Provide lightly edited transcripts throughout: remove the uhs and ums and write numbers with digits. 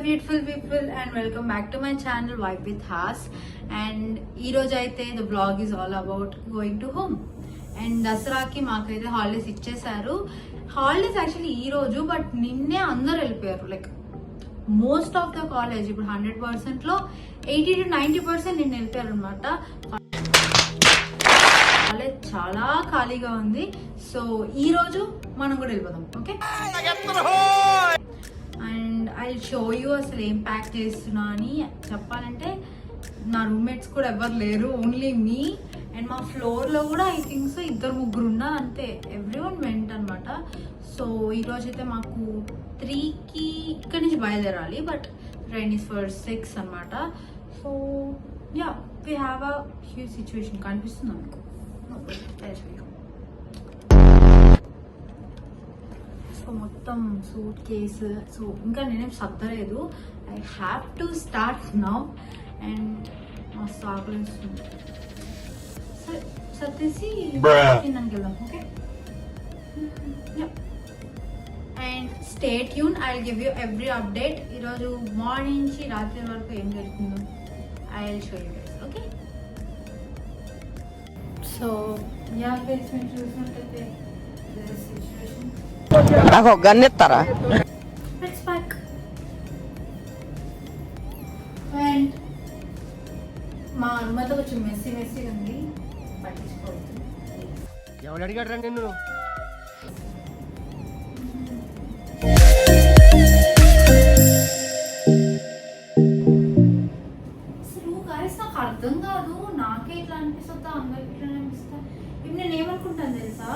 beautiful people and welcome back to my channel Vibe with Has. And ee roju aithe the vlog is all about going to home. And Dasara ki maaku aithe holidays ichesaru. Holidays actually ee roju but ninne andaru vellipoyaru, like most of the college ఇప్పుడు 100% లో 80 to 90% నిన్న వెళ్ళిపోయారు అనమాట. College చాలా ఖాళీగా ఉంది. So ఈ రోజు మనం కూడా వెళ్ళిపోదాం. Okay, and I show you అసలు ఏం ప్యాక్ చేస్తున్నా అని. చెప్పాలంటే నా రూమ్మేట్స్ కూడా ఎవరు లేరు, ఓన్లీ మీ. అండ్ మా ఫ్లోర్లో కూడా ఐ థింక్ సో 2-3 ఉన్నారు అంతే. ఎవ్రీవన్ వెంట్ అనమాట. సో ఈరోజు అయితే మాకు 3కి ఇక్కడి నుంచి బయలుదేరాలి, బట్ ట్రైన్ ఇస్ ఫర్ 6 అనమాట. So yeah, we have a huge situation. కనిపిస్తుంది అనుకో. సో మొత్తం సూట్ కేసు. సో ఇంకా నేనేం సర్దలేదు. I have to start now. And మస్తు ఆకలిస్తుంది. సరే సర్దేసి తినడానికి వెళ్దాం. Okay, and stay tune. I will give you every update. ఈరోజు మార్నింగ్ నుంచి రాత్రి వరకు ఏం జరుగుతుందో I will show you guys. Okay, so yeah guys, మీరు చూసినట్టయితే సిచ్యువేషన్. నాకు గన్ ఇస్తారా? Let's pack. అండ్ మా అమ్మతో కొంచెం మెస్సీగా ఉంది, పట్టించుకోవద్దు. ఎవరు అడిగాడు రా నిన్ను? అసలు గాయస్ నాకు అర్థం కాదు. నాకే ఇట్లా అనిపిస్తుందా, అందరికి ఇట్లా అనిపిస్తా. ఇప్పుడు నేను ఏమనుకుంటాను తెలుసా,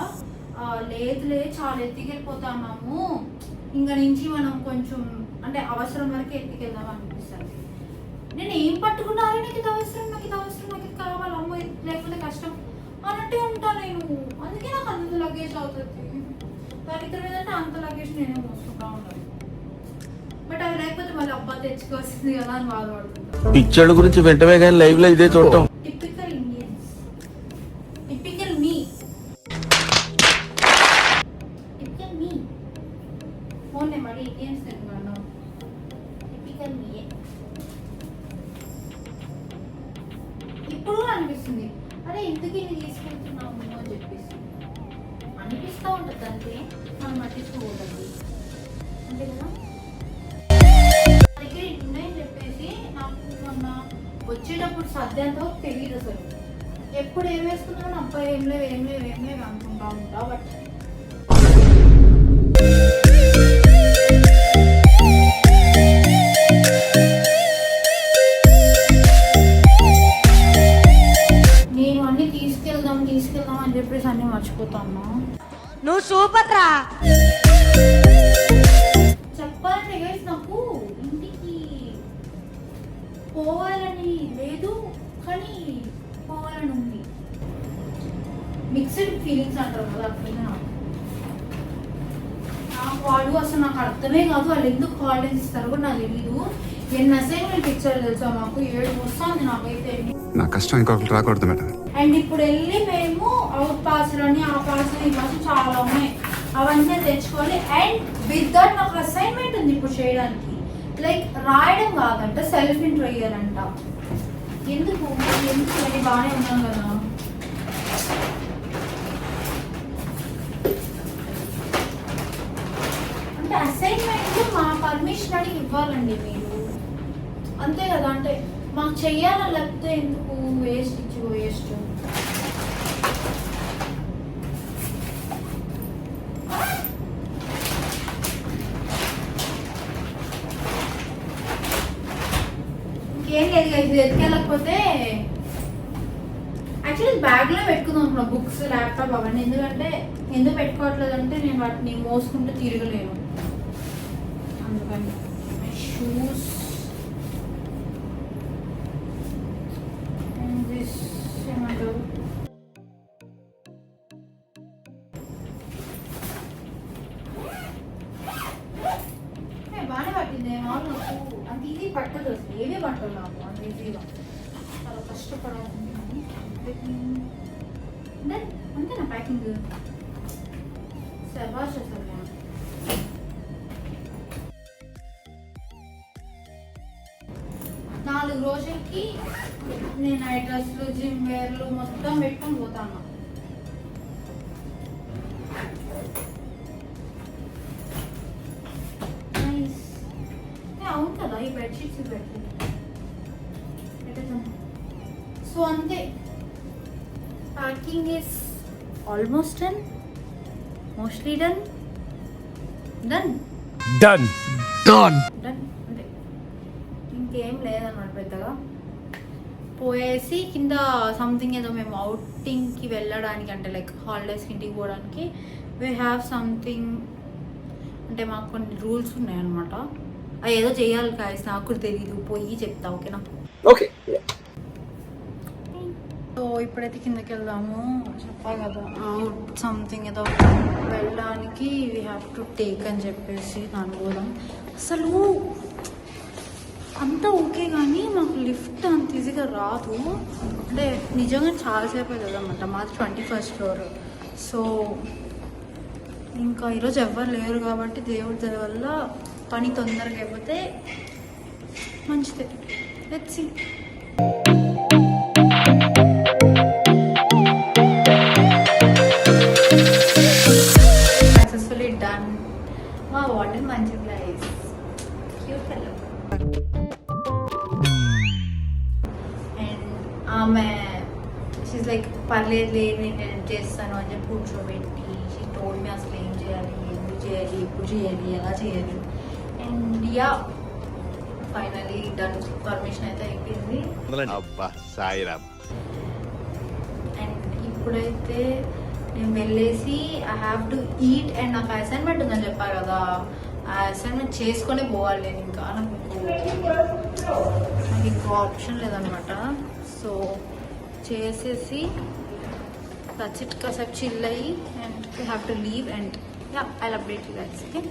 లేదులే చాలా ఎత్తికెళ్ళిపోతాము, ఇంకా నుంచి మనం కొంచెం అంటే అవసరం వరకు ఎత్తికెళ్దాం అనిపిస్తుంది. నేను ఏం పట్టుకున్నారే, నాకు ఇది అవసరం, నాకు ఇది అవసరం, నాకు ఇది కావాలి, అమ్మో లేకపోతే కష్టం అన్నట్టే ఉంటాను నేను. అందుకే నాకు అంత లగేజ్ అవుతుంది. దరిద్రం ఏంటంటే అంత లగేజ్ నేనే మోసుకుంటా ఉంటాను. బట్ అవి లేకపోతే మళ్ళీ అబ్బా తెచ్చుకోవాల్సింది కదా అని బాధపడుతుంది. పిక్చర్ గురించి వెంటనే కానీ లైవ్ లో ఇదే చూడటం. టిపికల్ ఇండియన్స్, టిపికల్ మీ, టిపికల్ మీ. ఓన్లీ మరి ఇండియన్స్ తిన్నాను. టిపికల్ మీ. ఇప్పుడు అనిపిస్తుంది, అరే ఎందుకు ఇన్ని తీసుకెళ్తున్నాము అని చెప్పేసి అనిపిస్తూ ఉంటుంది. అంతే, మనం పట్టించుకోకూడదు అంతే కదా. దగ్గర ఉన్నాయని చెప్పేసి నాకు మొన్న వచ్చేటప్పుడు సర్దేంత తెలియదు అసలు. ఎప్పుడు ఏం వేసుకున్నామని అబ్బాయి ఏం లేవు అనుకుంటా ఉంటా. బట్ నేను అన్ని తీసుకెళ్దాం అని చెప్పేసి అన్ని మర్చిపోతాను. నువ్వు సూపర్ రా. చెప్పాలంటే గైస్, నాకు ఇంటికి పోవాలని లేదు, కానీ పోవాలని ఉంది. మిక్స్డ్ ఫీలింగ్స్ అంటారు కదా, అట్లా నాకు వాడు అసలు నాకు అర్థమే కాదు. వాళ్ళు ఎందుకు హాలిడేస్ ఇస్తారు కూడా నాకు తెలీదు. ఎన్ని అసైన్మెంట్ ఇచ్చారు తెలుసా మాకు, 7 వస్తుంది నాకైతే. నా కష్టం ఇంకొకటి రాకూడదు మేడం. అండ్ ఇప్పుడు వెళ్ళి మేము అవుట్ పాస్లు అని ఆ పాస్లు ఈ పాస్ చాలా ఉన్నాయి, అవన్నీ తెచ్చుకోవాలి. అండ్ విత్ దట్ నాకు అసైన్మెంట్ ఉంది ఇప్పుడు చేయడానికి. లైక్ రాయడం కాదంట, సెల్ఫ్ ఇంట్రో ఇయ్యారంట. ఎందుకు అని బాగానే ఉన్నాం కదా. అంటే అసైన్మెంట్ మా పర్మిషన్ అడిగి ఇవ్వాలండి మీరు, అంతే కదా. అంటే మాకు చెయ్యాలని లేకపోతే ఎందుకు వేస్ట్ ఇంకేం లేదు కదా. ఇది ఎత్తుకెళ్ళకపోతే యాక్చువల్లీ బ్యాగ్లో పెట్టుకుందాం అనుకున్నా, బుక్స్, ల్యాప్టాప్ అవన్నీ. ఎందుకంటే ఎందుకు పెట్టుకోవట్లేదు అంటే నేను వాటిని మోసుకుంటూ తిరగలేను, అందుకని. షూస్ ఏమంటారు, బాగానే పట్టింది. మామూలు నాకు అంత ఈజీ పట్టదు అసలు, ఏవే పట్టదు నాకు అంత ఈజీగా. చాలా కష్టపడాలి. అంతేనా ప్యాకింగ్? శభాష్ అసలు. వచ్చేసరికి నేను నైట్ డ్రెస్లు జిమ్ వేర్లు మొత్తం పెట్టుకొని పోతాను. అవును కదా ఈ బెడ్షీట్స్ పెట్టేసాను. సో అంతే, packing is almost done, mostly done. అంటే ఇంకేం లేదన్నమాట పెద్దగా. పోయేసి కింద సంథింగ్ ఏదో మేము అవుటింగ్కి వెళ్ళడానికి, అంటే లైక్ హాలిడేస్కి ఇంటికి పోవడానికి వీ హ్యావ్ సంథింగ్, అంటే మాకు కొన్ని రూల్స్ ఉన్నాయన్నమాట. అది ఏదో చేయాలి గాయస్, నాకు కూడా తెలీదు, పోయి చెప్తా. ఓకేనా? ఓకే. సో ఇప్పుడైతే కిందకి వెళ్దాము. చెప్పా కదా సంథింగ్ ఏదో వెళ్ళడానికి వీ హ్యావ్ టు టేక్ అని చెప్పేసి దాని పోదాం. అసలు అంతా ఓకే కానీ మాకు లిఫ్ట్ అంత ఈజీగా రాదు. అంటే నిజంగా చాలాసేపు అవుతుందన్నమాట. మాది 21st ఫ్లోర్. సో ఇంకా ఈరోజు ఎవ్వరు లేరు కాబట్టి దేవుడి దయ వల్ల పని తొందరగా అయిపోతే మంచిదే. Let's see. Successfully done. మా వాటర్ మంచి ప్లేస్, క్యూట్ కలర్. అండ్ ఆమె షీస్ లైక్ పర్లేదులే నేను చేస్తాను అని చెప్పి కూర్చోబెట్టి షీ టోల్డ్ మీ అసలు ఏం చేయాలి, ఎందుకు చేయాలి, ఎప్పుడు చేయాలి, ఎలా చేయాలి. And yeah finally done, permission అయితే అయిపోయింది. అండ్ ఇప్పుడైతే నేను వెళ్ళేసి I have to eat. And నాకు అసైన్మెంట్ ఉందని చెప్పారు కదా, ఆ అసైన్మెంట్ చేసుకొని పోవాలి నేను. ఇంకా నాకు ఇంకో ఆప్షన్ లేదనమాట. సో చేసేసి దట్స్ ఇట్, కాసేపు చిల్ అయ్యి and you have to leave. And yeah I'll update you guys. Okay.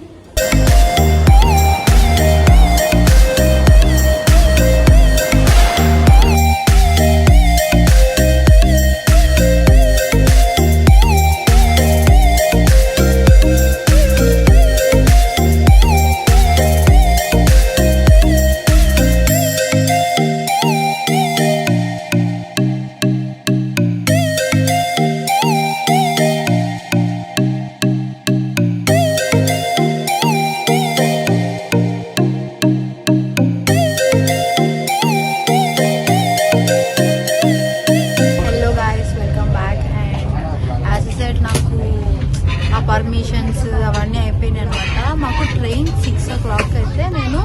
Permissions అవన్నీ అయిపోయినాయి అనమాట. మాకు ట్రైన్ 6 o'clock అయితే నేను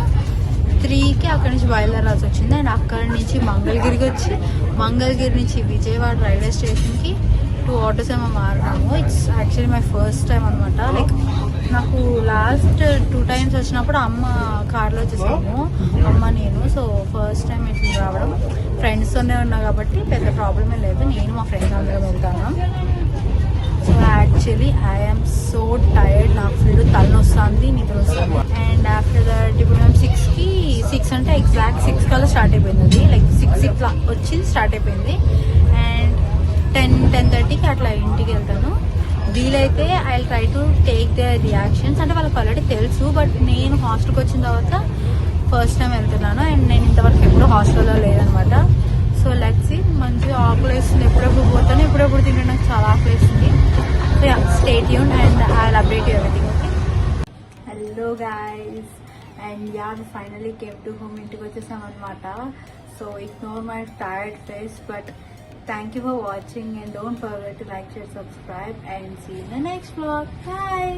3కి అక్కడి నుంచి బయలుదేరాల్సి వచ్చింది. అండ్ అక్కడి నుంచి మంగళగిరికి వచ్చి మంగళగిరి నుంచి విజయవాడ రైల్వే స్టేషన్కి 2 ఆటోస్ ఏమో మారినాము. It's actually my first time అనమాట. లైక్ నాకు లాస్ట్ 2 times వచ్చినప్పుడు అమ్మ కార్లో వచ్చేసాము, అమ్మ నేను. సో ఫస్ట్ టైం ఇట్లా రావడం. ఫ్రెండ్స్తోనే ఉన్నా కాబట్టి పెద్ద ప్రాబ్లమే లేదు. నేను మా ఫ్రెండ్స్ అందరం వెళ్తాను. So actually I'm so tired, నాకు ఫుల్ తలనొస్తుంది, నిద్ర వస్తుంది. అండ్ ఆఫ్టర్ దట్ ఇప్పుడు మేము 6 అంటే ఎగ్జాక్ట్ 6 కల్లా స్టార్ట్ అయిపోయింది. అది లైక్ 6 ఇట్లా వచ్చింది, స్టార్ట్ అయిపోయింది. అండ్ 10-10:30కి అట్లా ఇంటికి వెళ్తాను. వీలైతే I try to take the reactions, అంటే వాళ్ళకి ఆల్రెడీ తెలుసు. బట్ నేను హాస్టల్కి వచ్చిన తర్వాత ఫస్ట్ టైం వెళ్తున్నాను. అండ్ నేను ఇంతవరకు ఎప్పుడూ హాస్టల్లో లేదనమాట. So let's see. మంచిగా ఆకులు వేస్తుంది, ఎప్పుడెప్పుడు పోతాను, ఎప్పుడెప్పుడు తింటే నాకు చాలా ఆకులు వేస్తుంది. So yeah, stay tuned and I will update you everything. Okay. Hello guys, and yeah finally came to home. ఇంటికి వచ్చేసాం అనమాట. So ignore my tired face, but thank you for watching and don't forget to like, share, subscribe and see you in the next vlog. Bye.